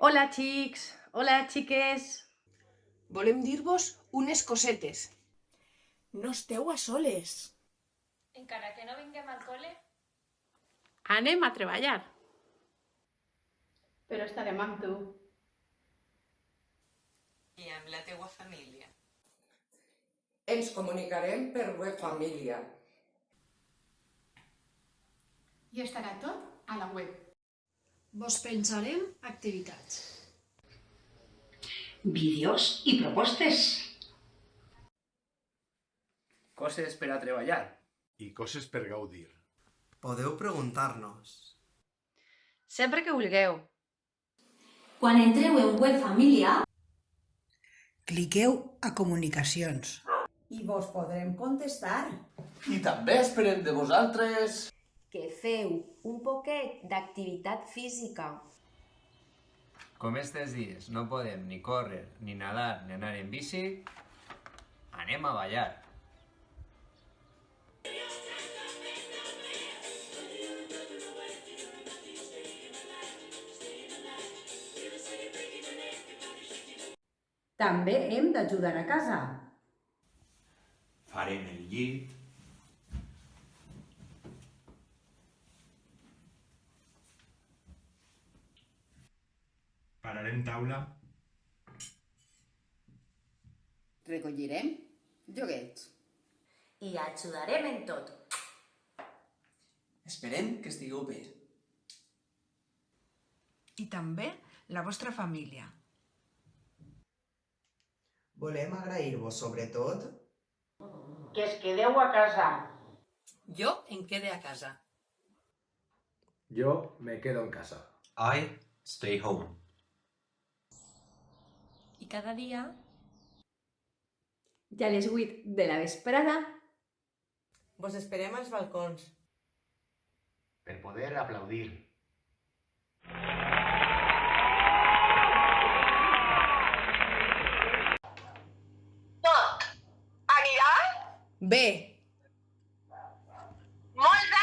Hola, xics! Hola, xiques! Volem dir-vos unes cosetes. No esteu a soles. Encara que no vinguem al col·le, Anem a treballar. Però estarem amb tu. I amb la teua família. Ens comunicarem per web família. I estarà tot a la web. Vos pensarem activitats. Vídeos i propostes. Coses per a treballar. I coses per gaudir. Podeu preguntar-nos. Sempre que vulgueu. Quan entreu en web família, cliqueu a comunicacions. I vos podrem contestar. I també esperem de vosaltres que feu un poquet d'activitat física. Com estes dies no podem ni córrer, ni nadar, ni anar en bici, anem a ballar. També hem d'ajudar a casa. Farem el llit. Pararem taula. Recollirem joguets. I ajudarem en tot. Esperem que estigueu bé. I també la vostra família. Volem agrair-vos, sobretot, Que es quedeu a casa. jo em quede a casa. Jo me quedo en casa. I stay home. i cada dia I a les 8 de la vesprada Vos esperem als balcons. Per poder aplaudir. Tot anirà Bé. molt bé.